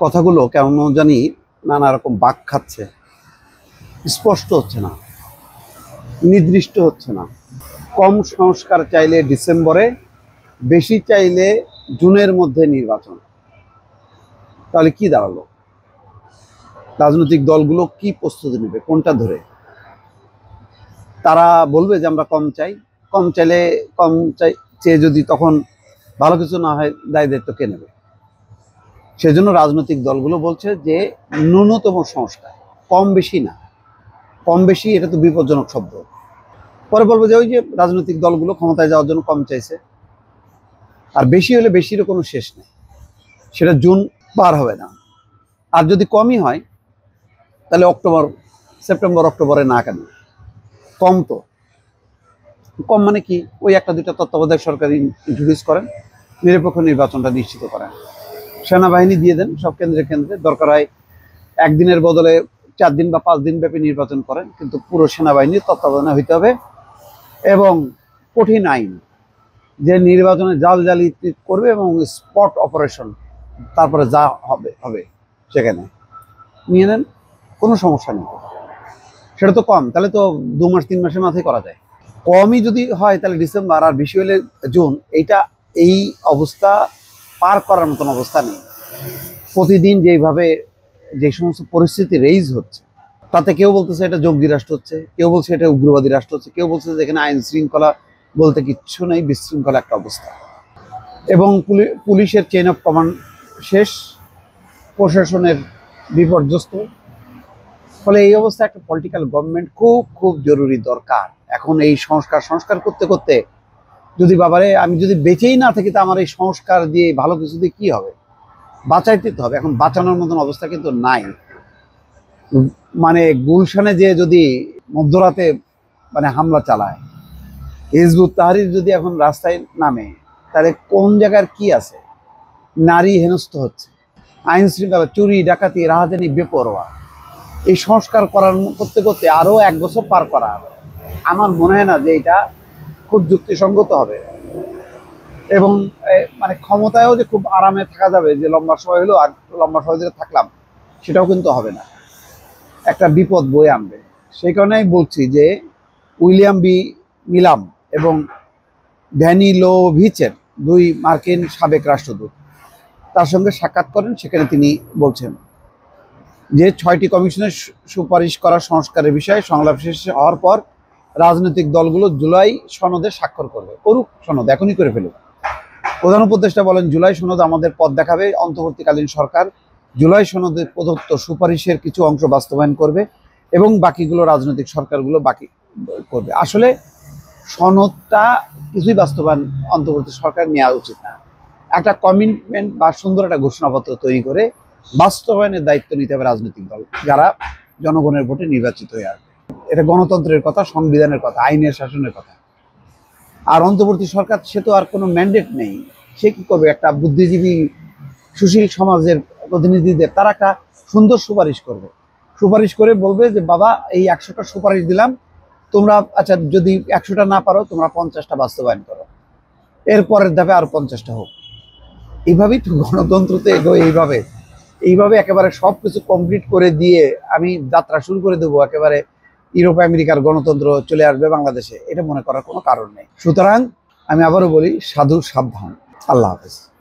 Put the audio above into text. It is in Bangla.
কথাগুলো কেমন জানি নানা রকম বাঁক খাচ্ছে, স্পষ্ট হচ্ছে না, নির্দিষ্ট হচ্ছে না। কম সংস্কার চাইলে ডিসেম্বরে, বেশি চাইলে জুনের মধ্যে নির্বাচন। তাহলে কি দাঁড়ালো? রাজনৈতিক দলগুলো কি প্রস্তুতি নেবে, কোনটা ধরে? তারা বলবে যে আমরা কম চাই, কম চাইলে কম চাই চেয়ে যদি তখন ভালো কিছু না হয় দায় দায়িত্ব কে নেবে? সেজন্য রাজনৈতিক দলগুলো বলছে যে ন্যূনতম সংস্কার, কম বেশি না। কম বেশি এটা তো বিপজ্জনক শব্দ। পরে বলবো যে ওই যে রাজনৈতিক দলগুলো ক্ষমতায় যাওয়ার জন্য কম চাইছে, আর বেশি হলে বেশিরও কোনো শেষ নেই, সেটা জুন পার হবে না। আর যদি কমই হয় তাহলে সেপ্টেম্বর অক্টোবরে না কেন? কম তো কম মানে কি, ওই একটা দুইটা তত্ত্বাবধায়ক সরকার ইন্ট্রোডিউস করেন, নিরপেক্ষ নির্বাচনটা নিশ্চিত করেন, সেনাবাহিনী দিয়ে দেন সব কেন্দ্রে কেন্দ্রে, দরকার হয় একদিনের বদলে 4 দিন বা 5 দিন ব্যাপী নির্বাচন করেন, কিন্তু পুরো সেনাবাহিনীর তত্ত্বাবধানে হইতে হবে। এবং কঠিন আইন, যে নির্বাচনে জালজালিয়াতি করবে এবং স্পট অপারেশন, তারপরে যা হবে হবে সেখানে নিয়ে নেন, কোনো সমস্যা নেই। সেটা তো কম, তাহলে তো 2 মাস 3 মাসের মাথায় করা যায়। কমই যদি হয় তাহলে ডিসেম্বর, আর বেশি হলে জুন। এই অবস্থা পার করার মতন অবস্থা নেই। প্রতিদিন যে সমস্ত পরিস্থিতি রেইজ হচ্ছে, তাতে কেউ বলতেছে এটা জঙ্গি রাষ্ট্র হচ্ছে, কেউ বলছে এটা উগ্রবাদী রাষ্ট্র হচ্ছে, কেউ বলছে যে এখানে আইন শৃঙ্খলা বলতে কিচ্ছু নেই, বিশৃঙ্খলা একটা অবস্থা। এবং পুলিশের চেইন অফ কমান্ড শেষ, প্রশাসনের বিপর্যস্ত। ফলে এই অবস্থায় একটা পলিটিক্যাল গভর্নমেন্ট খুব খুব জরুরি দরকার। এখন এই সংস্কার করতে করতে যদি বাবারে আমি যদি বেঁচেই না থাকি, তা আমার এই সংস্কার দিয়ে ভালো কিছু দিয়ে কি হবে? বাঁচাইতে হবে। এখন বাঁচানোর মতন অবস্থা কিন্তু নাই। মানে গুলশানে যে যদি মধ্যরাতে হামলা চালায়, হিজবুত তাহরির যদি এখন রাস্তায় নামে, তাহলে কোন জায়গার কি আছে? নারী হেনস্থ হচ্ছে, আইন শৃঙ্খলা, চুরি ডাকাতি, রাহাজানি, বেপরোয়া। এই সংস্কার করতে করতে আরো 1 বছর পার করা আমার মনে হয় না যে এটা খুব যুক্তিসঙ্গত হবে। এবং ক্ষমতায়ও যে খুব আরামে থাকা যাবে, যে লম্বা সময় হলো আর লম্বা সময় ধরে থাকলাম, সেটাও কিন্তু হবে না, একটা বিপদ বয়ে আনবে। সেই কারণেই বলছি যে উইলিয়াম বি মিলাম এবং ভ্যানিলোভিচের 2 মার্কিন সাবেক রাষ্ট্রদূত তার সঙ্গে সাক্ষাৎ করেন। সেখানে তিনি বলছেন যে 6টি কমিশনের সুপারিশ করা সংস্কারের বিষয়ে সংলাপ শেষ হওয়ার পর রাজনৈতিক দলগুলো জুলাই সনদে স্বাক্ষর করবে। করুক সনদ, এখনই করে ফেলুক। প্রধান উপদেষ্টা বলেন, জুলাই সনদ আমাদের পথ দেখাবে। অন্তর্বর্তীকালীন সরকার জুলাই সনদে প্রদত্ত সুপারিশের কিছু অংশ বাস্তবায়ন করবে এবং বাকিগুলো রাজনৈতিক সরকারগুলো বাকি করবে। আসলে সনদটা কিছুই বাস্তবায়ন অন্তর্বর্তী সরকার নেওয়া উচিত না। একটা কমিটমেন্ট বা সুন্দর একটা ঘোষণাপত্র তৈরি করে বাস্তবায়নের দায়িত্ব নিতে হবে রাজনৈতিক দল, যারা জনগণের ভোটে নির্বাচিত হয়ে আসবে। এটা গণতন্ত্রের কথা, সংবিধানের কথা, আইনের শাসনের কথা। আর অন্তর্বর্তী সরকার, সে তো আর কোনো ম্যান্ডেট নেই। সে কি করবে? একটা বুদ্ধিজীবী সুশীল সমাজের প্রতিনিধিদের তারা একটা সুন্দর সুপারিশ করবে, সুপারিশ করে বলবে যে বাবা এই 100টা সুপারিশ দিলাম, তোমরা আচ্ছা যদি 100টা না পারো, তোমরা 50টা বাস্তবায়ন করো, এরপরের ধাপে আরো 50টা হোক। এইভাবেই তো গণতন্ত্রতে এগোয়। এইভাবে একেবারে সবকিছু কমপ্লিট করে দিয়ে আমি যাত্রা শুরু করে দেবো, একেবারে ইউরোপ আমেরিকার গণতন্ত্র চলে আসবে বাংলাদেশে, এটা মনে করার কোনো কারণ নেই। সুতরাং আমি আবারও বলি, সাধু সাবধান। আল্লাহ হাফেজ।